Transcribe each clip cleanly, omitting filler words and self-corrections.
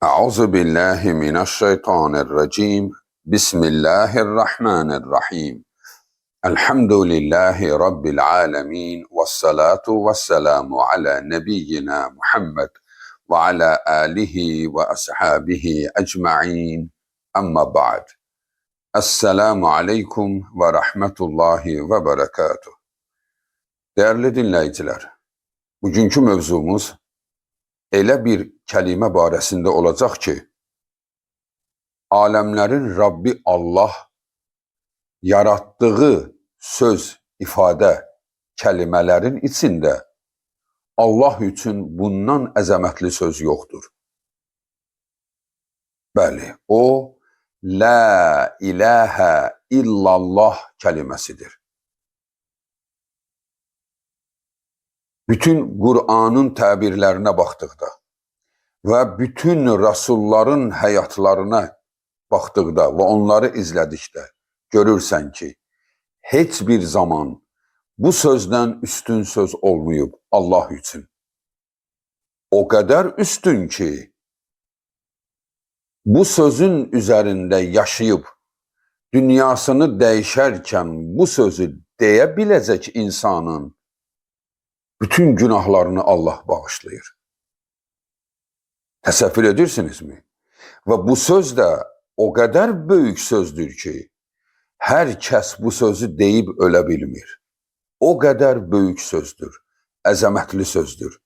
أعوذ بالله من الشيطان الرجيم بسم الله الرحمن الرحيم الحمد لله رب العالمين والصلاة والسلام على نبينا محمد وعلى آله وأصحابه أجمعين أما بعد Esselamu Aleyküm ve Rahmetullahi ve Berekatuhu. Değerli dinleyiciler, bugünkü mövzumuz elə bir kəlmə barəsində olacaq ki, aləmlərin Rabbi Allah yaratdığı söz, ifadə, kəlimələrin içində Allah üçün bundan əzəmətli söz yoxdur. Bəli, o, La ilahə illallah kəliməsidir. Bütün Qur'anın təbirlərinə baxdıqda və bütün Rasulların həyatlarına baxdıqda və onları izlədikdə görürsən ki, heç bir zaman bu sözdən üstün söz olmayıb Allah üçün. O qədər üstün ki, bu sözün üzərində yaşayıb, dünyasını dəyişərkən bu sözü deyə biləcək insanın bütün günahlarını Allah bağışlayır. Təsəvvür edirsinizmi? Və bu söz də o qədər böyük sözdür ki, hər kəs bu sözü deyib ölə bilmir. O qədər böyük sözdür, əzəmətli sözdür.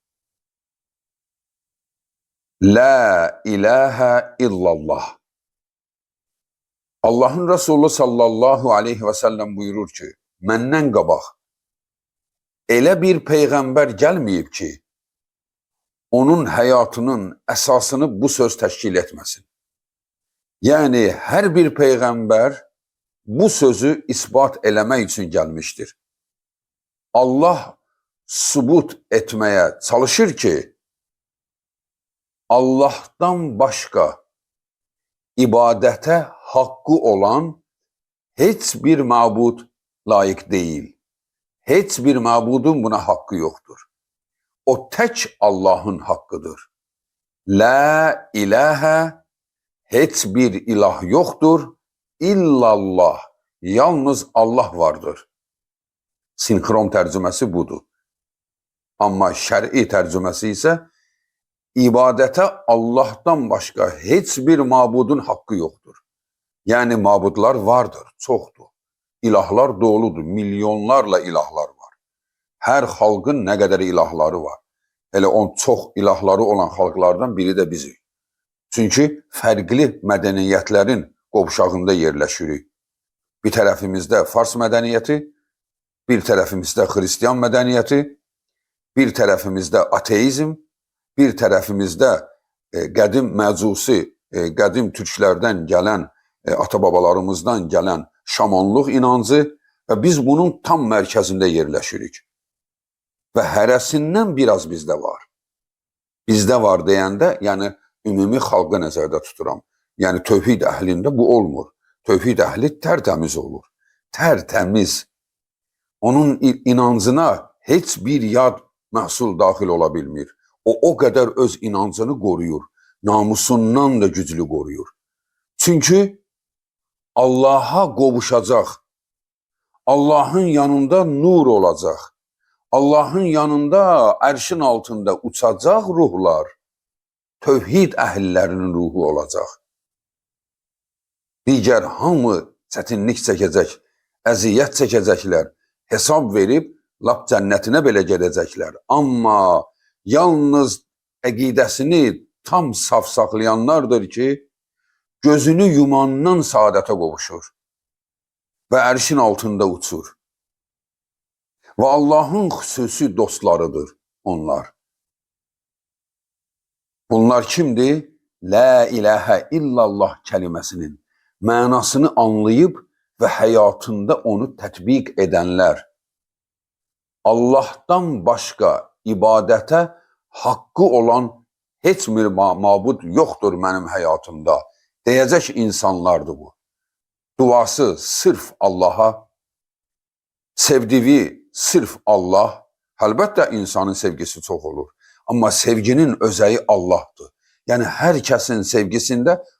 La ilahə illallah. Allahın Resulü sallallahu aleyhi və səlləm buyurur ki, məndən qabaq elə bir peyğəmbər gəlməyib ki, onun həyatının əsasını bu söz təşkil etməsin. Yəni, hər bir peyğəmbər bu sözü isbat eləmək üçün gəlmişdir. Allah sübut etməyə çalışır ki, Allahdan başqa ibadətə haqqı olan heç bir məbud layiq deyil. Heç bir məbudun buna haqqı yoxdur. O tək Allahın haqqıdır. La ilahə, heç bir ilah yoxdur, illallah, yalnız Allah vardır. Sinxron tərcüməsi budur. Amma şəri tərcüməsi isə ibadətə Allahdan başqa heç bir mabudun haqqı yoxdur. Yəni, mabudlar vardır, çoxdur. İlahlar doludur, milyonlarla ilahlar var. Hər xalqın nə qədər ilahları var. Elə çox ilahları olan xalqlardan biri də bizik. Çünki fərqli mədəniyyətlərin qovşağında yerləşirik. Bir tərəfimizdə Fars mədəniyyəti, bir tərəfimizdə Xristiyan mədəniyyəti, bir tərəfimizdə ateizm, bir tərəfimizdə qədim məcusi, qədim türklərdən gələn, ata-babalarımızdan gələn şamanlıq inancı və biz bunun tam mərkəzində yerləşirik. Və hərəsindən biraz bizdə var. Bizdə var deyəndə, yəni ümumi xalqa nəzərdə tuturam. Yəni tövhid əhlində bu olmur. Tövhid əhli tərtəmiz olur. Tərtəmiz. Onun inancına heç bir yad məhsul daxil ola bilmir. O qədər öz inancını qoruyur, namusundan da güclü qoruyur. Çünki Allaha qovuşacaq, Allahın yanında nur olacaq, Allahın yanında ərşin altında uçacaq ruhlar, tövhid əhillərinin ruhu olacaq. Digər hamı çətinlik çəkəcək, əziyyət çəkəcəklər, hesab verib lap cənnətinə belə gedəcəklər. Amma yalnız əqidəsini tam saf saxlayanlardır ki, gözünü yumandan saadətə qovuşur və ərşin altında uçur. Və Allahın xüsusi dostlarıdır onlar. Bunlar kimdir? La ilahə illallah kəliməsinin mənasını anlayıb və həyatında onu tətbiq edənlər. Allahdan başqa ibadətə haqqı olan heç bir mabud yoxdur mənim həyatımda deyəcək insanlardır bu. Duası sırf Allaha, sevdiyi sırf Allah, əlbəttə insanın sevgisi çox olur. Amma sevginin özəyi Allahdır. Yəni hər kəsin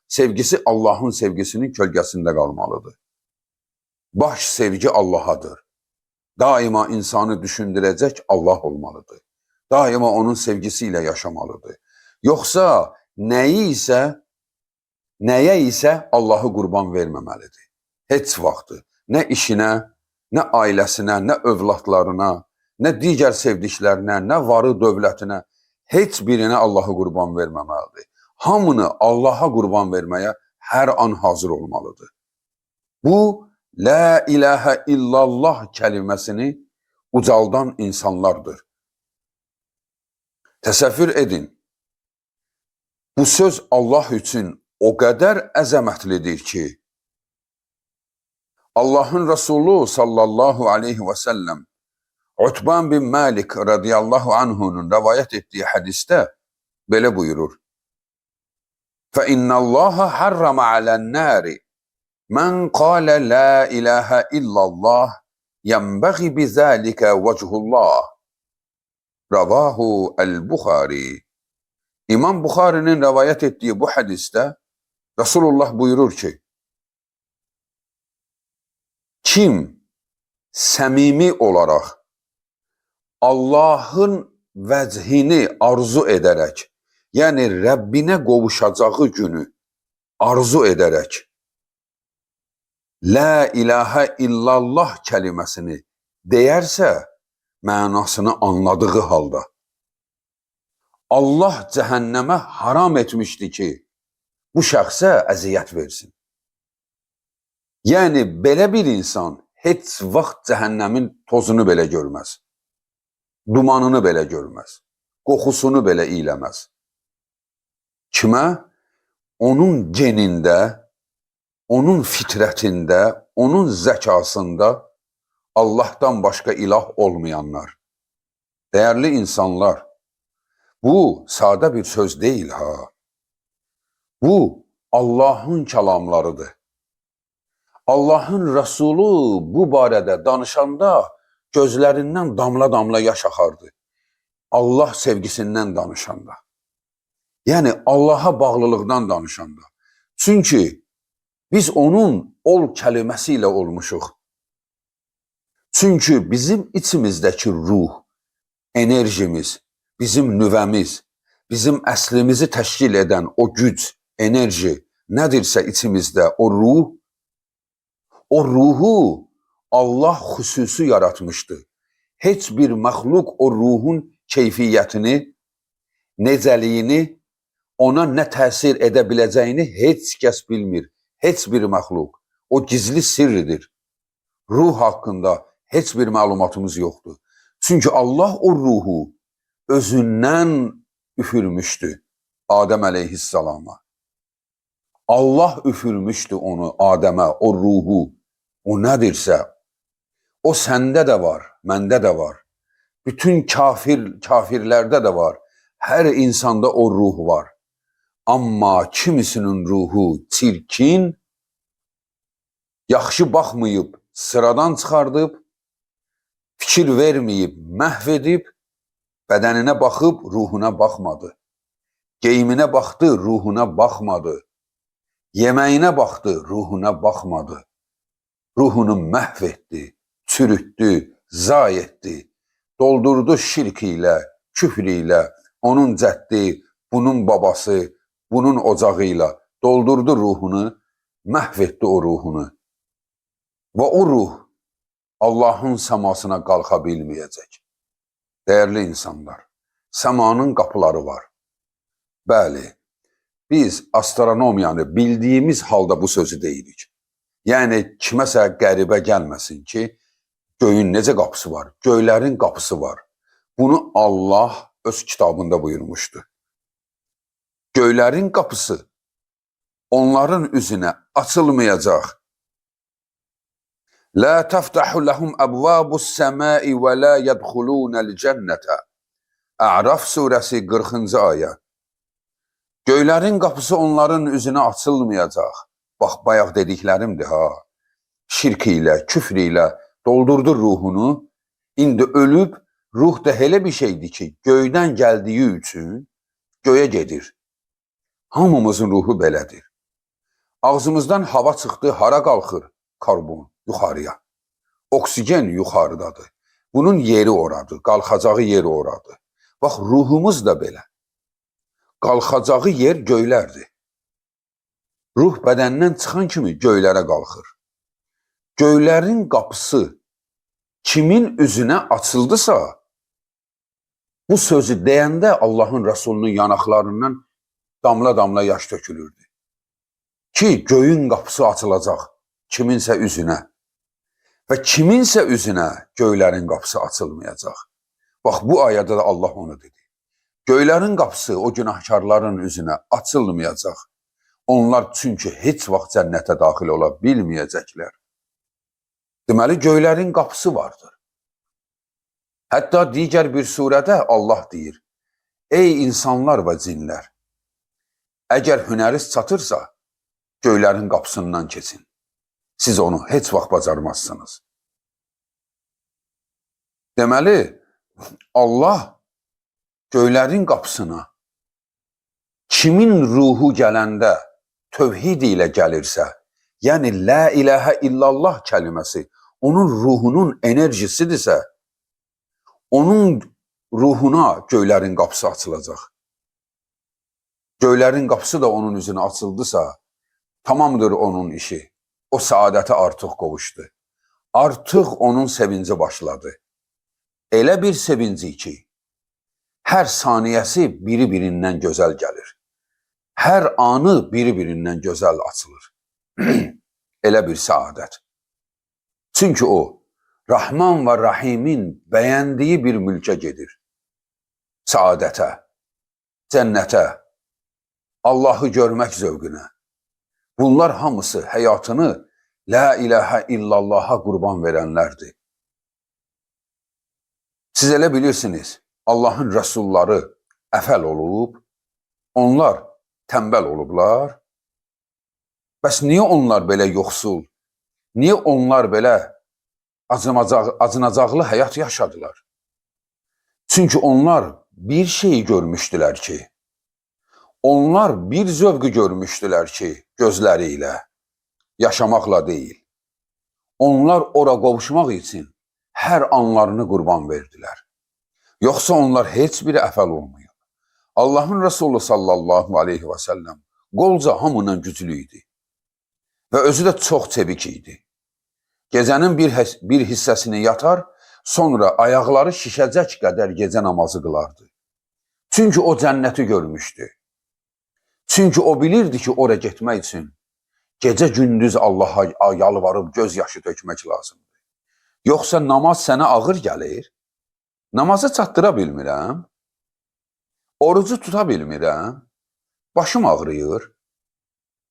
sevgisi Allahın sevgisinin kölgəsində qalmalıdır. Baş sevgi Allahadır. Daima insanı düşündürəcək Allah olmalıdır. Daima onun sevgisi ilə yaşamalıdır. Yoxsa nəyə isə Allahı qurban verməməlidir. Heç vaxtı. Nə işinə, nə ailəsinə, nə övladlarına, nə digər sevdiklərinə, nə varı dövlətinə, heç birinə Allahı qurban verməməlidir. Hamını Allaha qurban verməyə hər an hazır olmalıdır. Bu, La ilahə illallah kəliməsini ucaldan insanlardır. Təsəvvür edin, bu söz Allah üçün o qədər əzəmətlidir ki, Allahın Resulü sallallahu aleyhi və səlləm Utban bin Malik radiyallahu anhunun rəvayət etdiyi hədisdə belə buyurur. فَإِنَّ اللّٰهَ حَرَّمَ عَلَى النَّارِ مَنْ قَالَ لَا إِلَٰهَ إِلَّا اللّٰهِ يَنْبَغِي بِذَٰلِكَ وَجْهُ اللّٰهِ Ravahu el-Bukhari. İmam Bukhari'nin rivayet ettiği bu hadiste Resulullah buyurur ki, kim səmimi olarak Allah'ın vəchini arzu ederek, yani Rabbine qovuşacağı günü arzu ederek, La ilahe illallah kelimesini deyərsə, mənasını anladığı halda, Allah cəhənnəmə haram etmişdi ki, bu şəxsə əziyyət versin. Yəni, belə bir insan heç vaxt cəhənnəmin tozunu belə görməz, dumanını belə görməz, qoxusunu belə iyləməz. Kimə? Onun genində, onun fitrətində, onun zəkasında Allah'tan başka ilah olmayanlar. Değerli insanlar, bu sadə bir söz değil ha. Bu Allah'ın kəlamlarıdır. Allah'ın Resulü bu barədə danışanda gözlərindən damla-damla yaş axardı. Allah sevgisindən danışanda. Yəni Allah'a bağlılıqdan danışanda. Çünkü biz onun ol kəliməsiyle olmuşuq. Çünkü bizim içimizdeki ruh, enerjimiz, bizim nüvəmiz, bizim əslimizi təşkil eden o güc, enerji nədirsə içimizdə o ruhu Allah xüsusi yaratmışdı. Heç bir məxluq o ruhun keyfiyyətini, necəliyini, ona nə təsir edə biləcəyini heç kəs bilmir. Heç bir məxluq. O gizli sirridir. Ruh haqqında heç bir məlumatımız yoxdur. Çünkü Allah o ruhu özündən üfürmüşdü Adəm əleyhissalama. Allah üfürmüşdü onu Adəmə, o ruhu. O nədirsə, o səndə də var, məndə də var. Bütün kafirlərdə də var. Hər insanda o ruh var. Amma kimisinin ruhu çirkin, yaxşı baxmayıb, sıradan çıxardıb, fikir verməyib, məhv edib, bədəninə baxıb, ruhuna baxmadı. Geyiminə baxdı, ruhuna baxmadı. Yeməyinə baxdı, ruhuna baxmadı. Ruhunu məhv etdi, çürütdü, zay etdi. Doldurdu şirk ilə, küfr ilə, onun cəddi, bunun babası, bunun ocağı ilə. Doldurdu ruhunu, məhv etdi o ruhunu. Və o ruh Allah'ın səmasına qalxa bilməyəcək. Değerli insanlar, səmanın qapıları var. Bəli, biz astronomiyanı bildiğimiz halda bu sözü deyirik. Yəni, kiməsə qəribə gəlməsin ki, göyün necə qapısı var? Göylərin qapısı var. Bunu Allah öz kitabında buyurmuşdu. Göylərin qapısı onların üzünə açılmayacaq. La taftahu lahum abwabus semai ve la yedkhulunel cennete. A'raf surəsi 40-cı ayə. Göylərin qapısı onların üzünə açılmayacaq. Bax, bayaq dediklərimdir ha. Şirk ilə, küfr ilə doldurdu ruhunu. İndi ölüb, ruh da elə bir şeydir ki, göydən gəldiyi üçün göyə gedir. Hamımızın ruhu belədir. Ağzımızdan hava çıxdı, hara qalxır? Karbon yuxarıya. Oksigen yuxarıdadır. Bunun yeri oradır, qalxacağı yer oradır. Bax, ruhumuz da belə. Qalxacağı yer göylərdir. Ruh bədəndən çıxan kimi göylərə qalxır. Göylərin qapısı kimin üzünə açıldısa, bu sözü deyəndə Allahın Rəsulunun yanaqlarından damla-damla yaş tökülürdü. Ki, göyün qapısı açılacaq kiminsə üzünə və kiminsə üzünə göylərin qapısı açılmayacaq. Bax, bu ayədə də Allah onu dedi. Göylərin qapısı o günahkarların üzünə açılmayacaq. Onlar çünki heç vaxt cənnətə daxil ola bilməyəcəklər. Deməli, göylərin qapısı vardır. Hətta digər bir surədə Allah deyir, ey insanlar və cinlər, əgər hünəriz çatırsa, göylərin qapısından keçin. Siz onu heç vaxt bacarmazsınız. Deməli, Allah göylərin qapısına kimin ruhu gələndə tövhid ilə gəlirsə, yəni la ilahə illallah kəlməsi onun ruhunun enerjisidirsə, onun ruhuna göylərin qapısı açılacaq. Göylərin qapısı da onun üzünə açıldısa, tamamdır onun işi. O saadətə artıq qovuşdu. Artıq onun sevinci başladı. Elə bir sevinci ki, hər saniyəsi biri-birindən gözəl gəlir. Hər anı biri-birindən gözəl açılır. Elə bir saadət. Çünki o, Rahman və Rahimin bəyəndiyi bir mülkə gedir. Saadətə, cənnətə, Allahı görmək zövqünə. Bunlar hamısı həyatını la ilahə illallaha qurban verənlərdir. Siz elə bilirsiniz, Allahın rəsulları əfəl olub, onlar tənbəl olublar. Bəs niyə onlar belə yoxsul, niyə onlar belə acınacaqlı həyat yaşadılar? Çünki onlar bir şeyi görmüşdülər ki, onlar bir zövqü görmüşdülər ki, gözləri ilə, yaşamaqla deyil. Onlar ora qovuşmaq üçün hər anlarını qurban verdilər. Yoxsa onlar heç biri əfəl olmuyor. Allahın Resulü sallallahu aleyhi və səlləm qolca hamından güclü idi və özü də çox çevik idi. Gecənin bir hissəsini yatar, sonra ayaqları şişəcək qədər gecə namazı qılardı. Çünki o cənnəti görmüşdü. Çünki o bilirdi ki, oraya getmək üçün gecə-gündüz Allaha yalvarıb göz yaşı tökmək lazımdır. Yoxsa namaz sənə ağır gəlir, namazı çatdıra bilmirəm, orucu tuta bilmirəm, başım ağrıyır,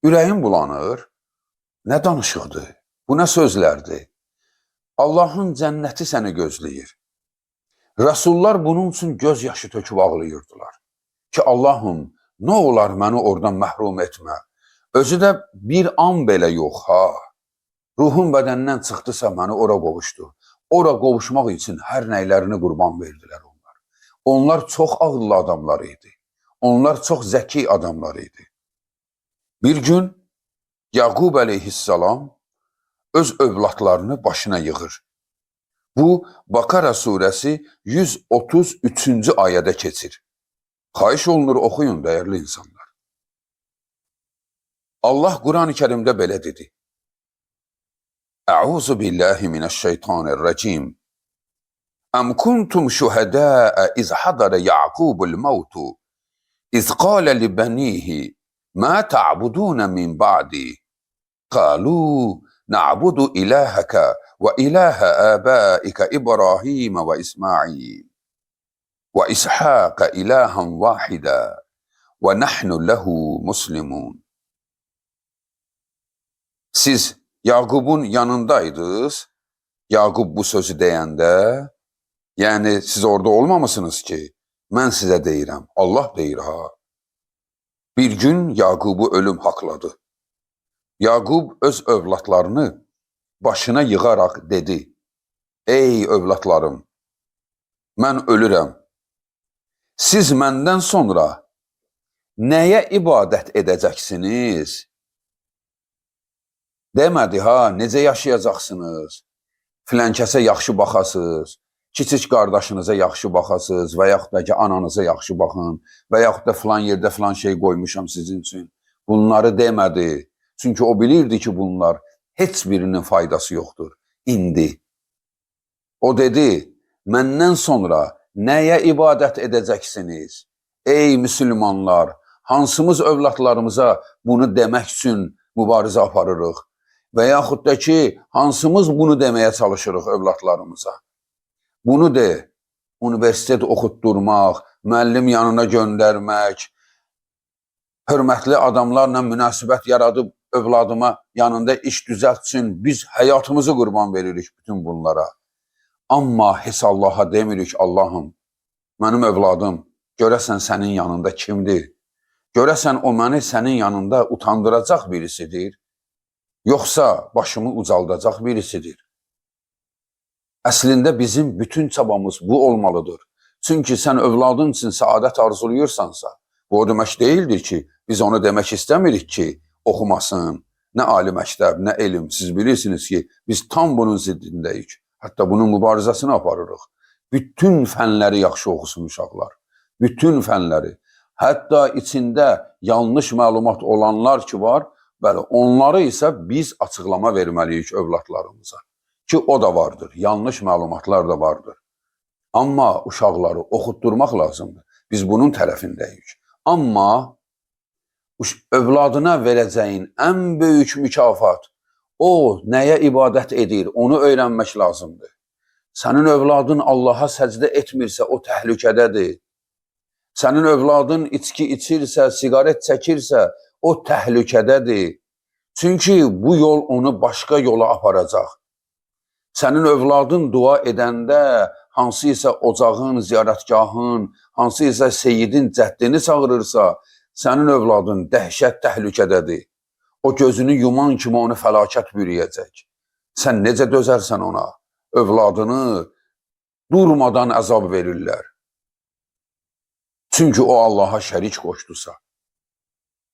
ürəyim bulanır. Nə danışıqdır? Bu nə sözlərdir? Allahın cənnəti səni gözləyir. Rəsullar bunun üçün göz yaşı töküb ağlayırdılar. Ki Allahım, nə olar məni oradan məhrum etmə. Özü də bir an belə yox, ha. Ruhum bədəndən çıxdısa məni ora qovuşdu. Ora qovuşmaq üçün hər nəylərini qurban verdilər onlar. Onlar çox ağıllı adamlar idi. Onlar çox zəki adamlar idi. Bir gün Yaqub əleyhissalam öz övladlarını başına yığır. Bu, Bakara surəsi 133-cü ayədə keçir. Xahiş olunur, oxuyun, dəyərli insanlar. Allah Quran-ı Kərimdə belə dedi. Əuzu billahi minəşşeytanirracim. Əm kuntum şühədəə iz hadara Yaqubul mevtu iz qāle li banihi mā ta'budūne min ba'di qālū na'budu ilahaka ve ilaha âbâika İbrahim ve İsmail ve İshâka ilahan vâhida ve nahnu lehu muslimun. Siz Yaqubun yanındaydınız. Yaqub bu sözü deyəndə, yəni siz orada olmamışsınız ki, mən sizə deyirəm, Allah deyir ha. Bir gün Yaqubu ölüm haqladı. Yaqub öz övladlarını başına yığaraq dedi, ey övladlarım, mən ölürəm. Siz məndən sonra Nəyə ibadət edəcəksiniz? Demədi ha, necə yaşayacaqsınız? Filankəsə yaxşı baxasınız, kiçik qardaşınıza yaxşı baxasınız və yaxud da ki, ananıza yaxşı baxın və yaxud da filan yerdə filan şey qoymuşam sizin üçün. Bunları demədi. Çünki o bilirdi ki, bunlar heç birinin faydası yoxdur. İndi. O dedi, məndən sonra nəyə ibadət edəcəksiniz? Ey müsəlmanlar, hansımız övladlarımıza bunu demək üçün mübarizə aparırıq? Və yaxud da ki, hansımız bunu deməyə çalışırıq övladlarımıza? Bunu de, universitet oxutdurmaq, müəllim yanına göndərmək, hörmətli adamlarla münasibət yaradıb övladıma yanında iş düzəltsin, biz həyatımızı qurban veririk bütün bunlara. Amma heç Allaha demirik, Allahım, mənim övladım, görəsən sənin yanında kimdir? Görəsən o məni sənin yanında utandıracaq birisidir? Yoxsa başımı ucaldacaq birisidir? Əslində bizim bütün çabamız bu olmalıdır. Çünki sən övladın üçün səadət arzulayırsansa, bu o demək deyildir ki, biz onu demək istəmirik ki, oxumasın, nə ali məktəb, nə elm. Siz bilirsiniz ki, biz tam bunun ziddindəyik. Hətta bunun mübarizəsini aparırıq. Bütün fənləri yaxşı oxusun uşaqlar. Bütün fənləri. Hətta içində yanlış məlumat olanlar ki var, bəli, onları isə biz açıqlama verməliyik övladlarımıza. Ki o da vardır, yanlış məlumatlar da vardır. Amma uşaqları oxutdurmaq lazımdır. Biz bunun tərəfindəyik. Amma övladına verəcəyin ən böyük mükafat, o nəyə ibadət edir, onu öyrənmək lazımdır. Sənin övladın Allaha səcdə etmirsə, o təhlükədədir. Sənin övladın içki içirsə, siqaret çəkirsə, o təhlükədədir. Çünki bu yol onu başqa yola aparacaq. Sənin övladın dua edəndə hansı isə ocağın, ziyarətgahın, hansı isə seyidin cəddini çağırırsa, sənin övladın dəhşət təhlükədədir. O gözünü yuman kimi onu fəlakət bürüyəcək. Sən necə dözərsən ona? Övladını durmadan əzab verirlər. Çünki o Allaha şərik qoşdusa.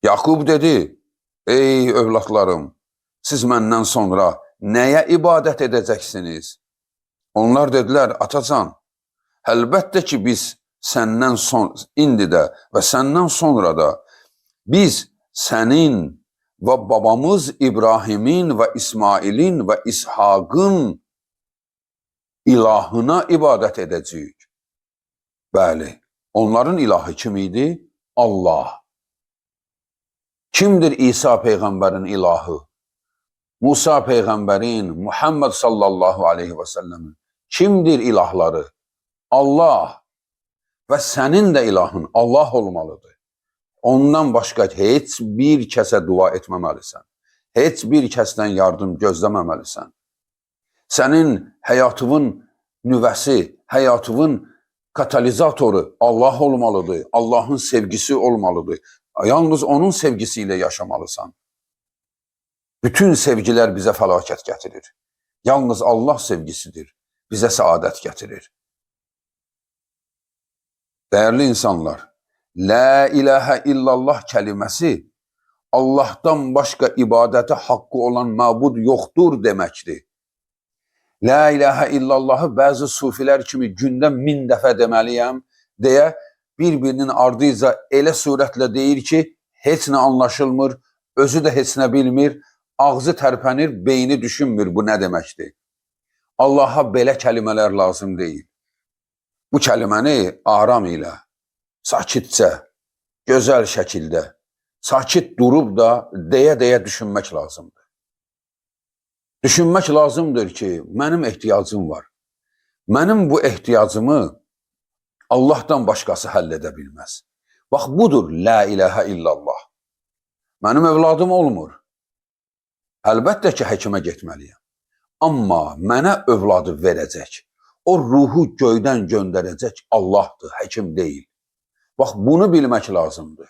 Yaqub dedi, ey övladlarım, siz məndən sonra nəyə ibadət edəcəksiniz? Onlar dedilər, atacan, əlbəttə ki, biz səndən indi də və səndən sonra da biz sənin və babamız İbrahimin və İsmailin və İshaqın ilahına ibadət edəcəyik. Bəli, onların ilahı kim idi? Allah. Kimdir İsa Peyğəmbərin ilahı? Musa Peyğəmbərin, Muhammed sallallahu aleyhi və səlləmin kimdir ilahları? Allah. Və sənin də ilahın Allah olmalıdır. Ondan başqa heç bir kəsə dua etməməlisən. Heç bir kəsdən yardım gözləməməlisən. Sənin həyatının nüvəsi, həyatının katalizatoru Allah olmalıdır. Allahın sevgisi olmalıdır. Yalnız onun sevgisi ilə yaşamalısan. Bütün sevgilər bizə fəlakət gətirir. Yalnız Allah sevgisidir. Bizə səadət gətirir. Dəyərli insanlar, La ilahə illallah kəliməsi Allahdan başqa ibadətə haqqı olan məbud yoxdur deməkdir. La ilahə illallahı bəzi sufilər kimi gündə 1000 dəfə deməliyəm deyə bir-birinin ardınca elə surətlə deyir ki, heç nə anlaşılmır, özü də heç nə bilmir, ağzı tərpənir, beyni düşünmür bu nə deməkdir. Allaha belə kəlimələr lazım deyil. Bu kəliməni aram ilə, sakitcə, gözəl şəkildə, sakit durub da deyə-deyə düşünmək lazımdır. Düşünmək lazımdır ki, mənim ehtiyacım var. Mənim bu ehtiyacımı Allahdan başqası həll edə bilməz. Bax, budur La ilahə illallah. Mənim övladım olmur. Əlbəttə ki, həkimə getməliyəm. Amma mənə övladı verəcək, o ruhu göydən göndərəcək Allahdır, həkim deyil. Bax, bunu bilmək lazımdır.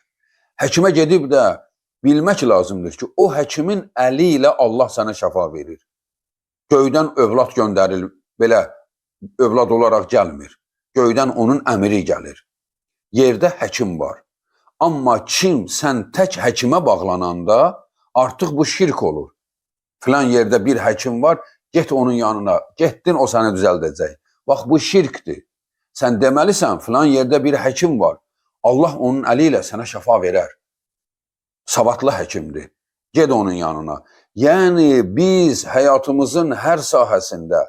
Həkimə gedib də bilmək lazımdır ki, o həkimin əli ilə Allah sənə şəfa verir. Göydən övlad göndərilir, belə övlad olaraq gəlmir. Göydən onun əmri gəlir. Yerdə həkim var. Amma kim sən tək həkimə bağlananda artıq bu şirk olur. Filan yerdə bir həkim var, get onun yanına, getdin o səni düzəldəcək. Bax bu şirkdir. Sən deməlisən filan yerdə bir həkim var. Allah onun əli ilə sənə şəfa verər. Savadlı həkimdir. Ged onun yanına. Yəni biz həyatımızın hər sahəsində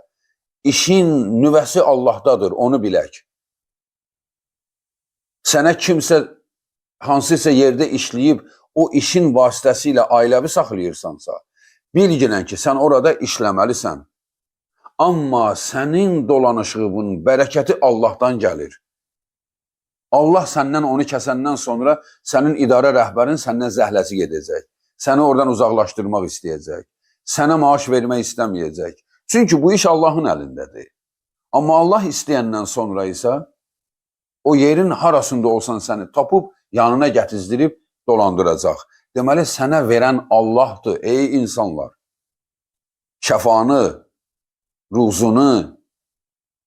işin nüvəsi Allahdadır, onu bilək. Sənə kimsə hansısa yerdə işləyib o işin vasitəsilə ailəvi saxlayırsansa, bilginən ki, sən orada işləməlisən. Amma sənin dolanışığın bərəkəti Allahdan gəlir. Allah səndən onu kəsəndən sonra sənin idarə rəhbərin səndən zəhləsi gedəcək. Səni oradan uzaqlaşdırmaq istəyəcək. Sənə maaş vermək istəməyəcək. Çünki bu iş Allahın əlindədir. Amma Allah istəyəndən sonra isə o yerin harasında olsan səni tapıb yanına gətizdirib dolandıracaq. Deməli, sənə verən Allahdır, ey insanlar. Şəfanı, ruzunu,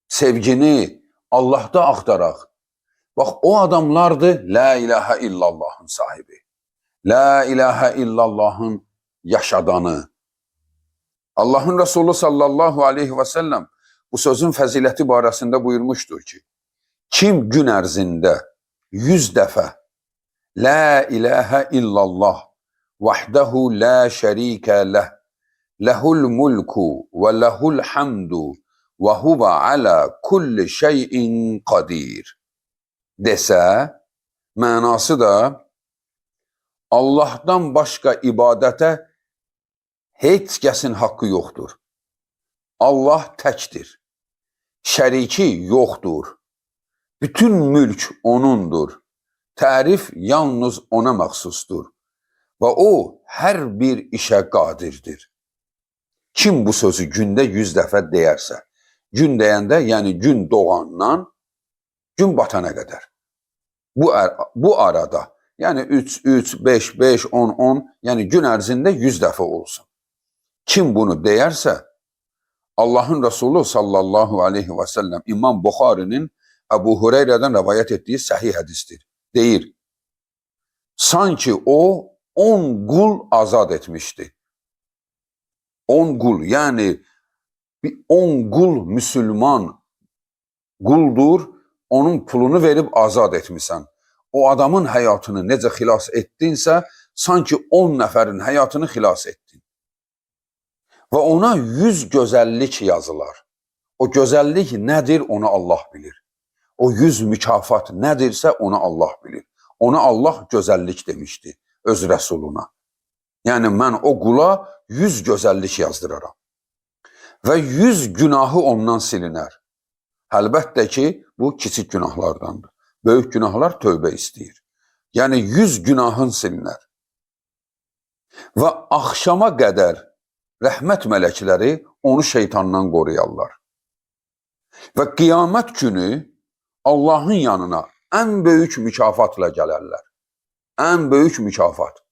sevgini Allahda axtaraq. Bax, o adamlardır La ilahə illallahın sahibi. La ilahə illallahın yaşadanı. Allahın Resulü sallallahu aleyhi və səlləm bu sözün fəziləti barəsində buyurmuşdur ki, kim gün ərzində 100 dəfə La ilahə illallah vahdehu la şərikə ləh ləhul mulku və ləhul hamdu və huvə alə kulli şeyin qadir desə, mənası da Allahdan başqa ibadətə heç kəsin haqqı yoxdur. Allah təkdir. Şəriki yoxdur. Bütün mülk onundur. Tərif yalnız ona məxsusdur. Və o, hər bir işə qadirdir. Kim bu sözü gündə 100 dəfə deyərsə, gün deyəndə, yəni gün doğandan gün batana qədər. Bu arada, yəni 3, 5, 5, 10, 10, yəni gün ərzində 100 dəfə olsun. Kim bunu deyərsə, Allahın Resulü sallallahu aleyhi və səlləm İmam Buxarinin Əbu Hüreyrədən rəvayət etdiyi səhih hədisdir. Deyir, sanki o 10 qul azad etmişdi. 10 qul, yəni 10 qul müsülman quldur, onun pulunu verib azad etmişsən. O adamın həyatını necə xilas etdinsə, sanki 10 nəfərin həyatını xilas etdin. Və ona 100 gözəllik yazılar. O gözəllik nədir, onu Allah bilir. O 100 mükafat nədirsə, onu Allah bilir. Ona Allah gözəllik demişdi öz rəsuluna. Yəni, mən o qula 100 gözəllik yazdıraram. Və 100 günahı ondan silinər. Əlbəttə ki, bu kiçik günahlardandır. Böyük günahlar tövbə istəyir. Yəni, 100 günahın silinər. Və axşama qədər rəhmət mələkləri onu şeytandan qoruyarlar. Və qiyamət günü Allahın yanına ən böyük mükafatla gələrlər. Ən böyük mükafat.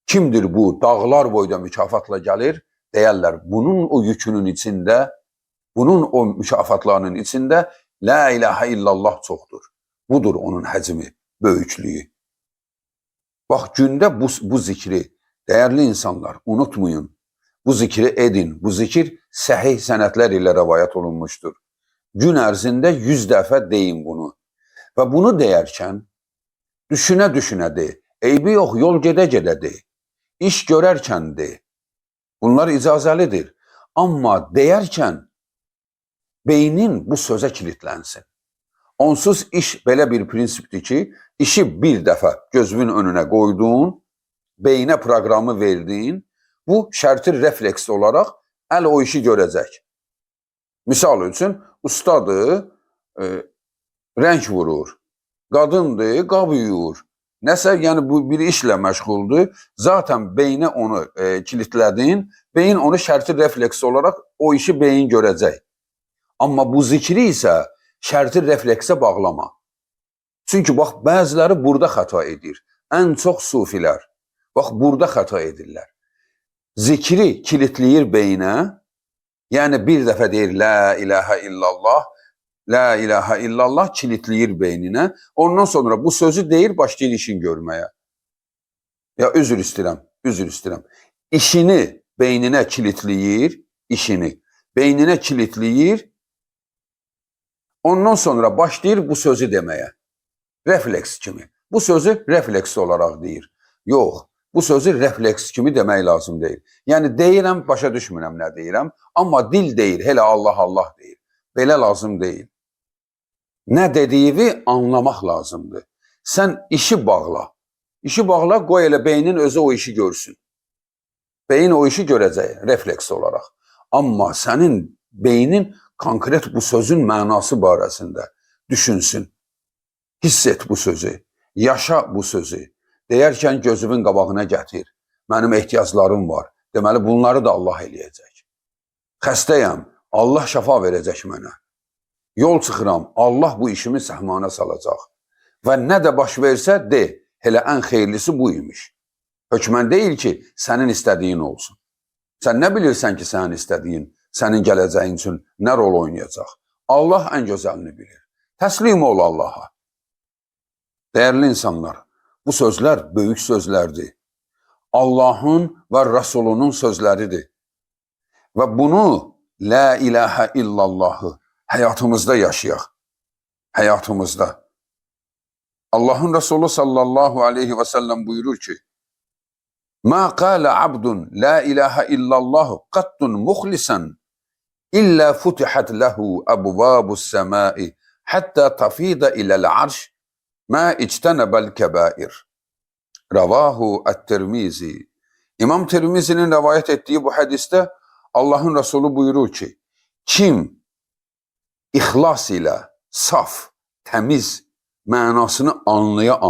Kimdir bu? Dağlar boyda mükafatla gəlir. Deyərlər, bunun o yükünün içində, bunun o mükafatlarının içində La ilahə illallah çoxdur. Budur onun həcmi, böyüklüyü. Bax, gündə bu zikri, dəyərli insanlar, unutmayın. Bu zikri edin. Bu zikir səhih sənədlər ilə rəvayət olunmuşdur. Gün ərzində 100 dəfə deyin bunu. Və bunu deyərkən, düşünə-düşünə de. Eybi yox, yol gedə-gedə de. İş görərkən de. Bunlar icazəlidir. Amma deyərkən, beynin bu sözə kilitlənsin. Onsuz iş belə bir prinsipdir ki, işi bir dəfə gözünün önünə qoyduğun, beynə proqramı verdiyin, bu şərti refleks olaraq əl o işi görəcək. Misal üçün, ustadır, rəng vurur, qadındır, qab yuyur. Nəsə, yəni bu bir işlə məşğuldur, zaten beynə onu kilitlədin, beyin onu şərti refleks olaraq o işi beyin görəcək. Amma bu zikri isə şərti refleksə bağlama. Çünki bax, bəziləri burada xəta edir. Ən çox sufilər. Bax, burada xəta edirlər. Zikri kilitləyir beynə, yəni bir dəfə deyir La ilahə illallah, La ilahe illallah kilitleyir beynine. Ondan sonra bu sözü deyir, başlayır işin görmeye. Ya üzr istəyirəm. İşini beynine kilitleyir, işini. Beynine kilitleyir. Ondan sonra başlayır bu sözü demeye. Refleks kimi. Bu sözü refleks olarak deyir. Yox, bu sözü refleks kimi demək lazım deyil. Yəni deyirəm, başa düşmürəm nə deyirəm, amma dil deyir, hele Allah Allah deyir. Belə lazım deyil. Nə dediğini anlamaq lazımdır. Sən işi bağla. İşi bağla, qoy elə beynin özü o işi görsün. Beyin o işi görəcək refleks olarak. Amma sənin beynin konkret bu sözün mənası barəsində düşünsün. Hiss et bu sözü. Yaşa bu sözü. Deyərkən gözümün qabağına gətir. Mənim ehtiyaclarım var. Deməli bunları da Allah eləyəcək. Xəstəyəm. Allah şəfa verəcək mənə. Yol çıxıram. Allah bu işimi səhmana salacaq. Və nə də baş versə de. Hele ən xeyirlisi bu imiş. Hökmən deyil ki, sənin istədiyin olsun. Sən nə bilirsən ki, sənin istədiyin, sənin gələcəyin üçün nə rol oynayacaq? Allah ən gözəlini bilir. Təslim ol Allaha. Değerli insanlar, bu sözler böyük sözlerdir. Allah'ın ve Resulünün sözleridir. Ve bunu La ilahe illallahı hayatımızda yaşayaq. Hayatımızda. Allah'ın Resulü sallallahu aleyhi ve sellem buyurur ki, Ma qâle abdun la ilahe illallahu qattun muhlisan illa futihat lehu ebvâbus semâi hatta tafida ilel arş ma ictenebel kebair. Ravahu et-Tirmizi. İmam Tirmizi'nin rivayet ettiği bu hadiste Allah'ın Resulü buyurur ki, kim ihlas ile saf, temiz mənasını anlaya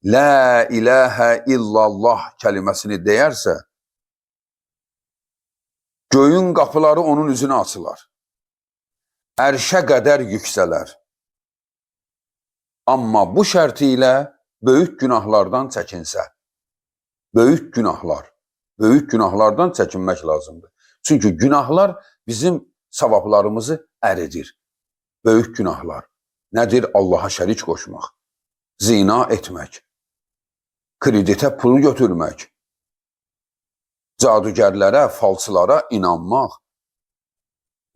La ilahe illallah kelimesini deyərsə, göğün qapıları onun üzünə açılar. Ərşə qədər yüksələr. Amma bu şərti ilə böyük günahlardan çəkinsə, böyük günahlardan çəkinmək lazımdır. Çünkü günahlar bizim savablarımızı əridir. Böyük günahlar. Nədir? Allaha şərik qoşmaq, zina etmək, kreditə pul götürmək, cadugərlərə, falsılara inanmaq,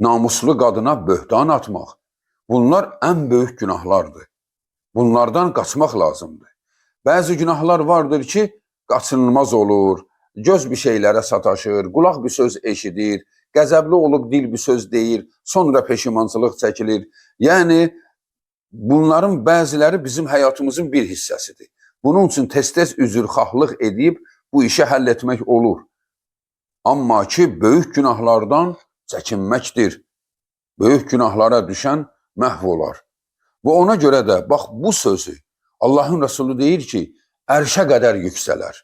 namuslu qadına böhtan atmaq. Bunlar ən böyük günahlardır. Bunlardan qaçmaq lazımdır. Bəzi günahlar vardır ki, qaçınılmaz olur, göz bir şeylərə sataşır, qulaq bir söz eşidir, qəzəbli olub dil bir söz deyir, sonra peşimançılıq çəkilir. Yəni, bunların bəziləri bizim həyatımızın bir hissəsidir. Bunun üçün tez-tez üzrxahlıq edib bu işi həll etmək olur. Amma ki, böyük günahlardan çəkinməkdir. Böyük günahlara düşən məhv olar. Və ona görə də, bax bu sözü Allahın Resulü deyir ki, ərşə qədər yüksələr.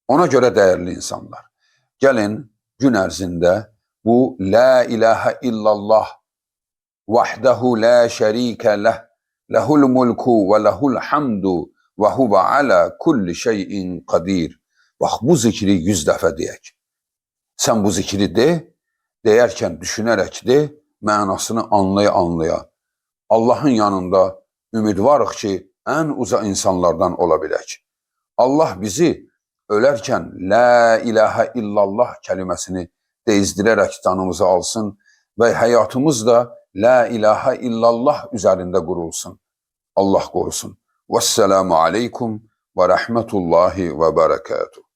Ona görə dəyərli insanlar, gəlin gün ərzində bu La ilahe illallah vahdehu la şerike leh, lehul mulku ve lehul hamdu ve huve ala kulli şeyin qadir. Bax bu zikri 100 dəfə deyək. Sən bu zikri de, deyərkən düşünərək de, mənasını anlaya. Allah'ın yanında ümidvarıq ki, ən uca insanlardan ola bilək. Allah bizi ölərkən La ilahe illallah kelimesini deyizdirərək canımızı alsın və həyatımız da La ilahe illallah üzərində qurulsun. Allah qorusun. Vəssalamu aleykum və rəhmətullahi və bərəkatuhu.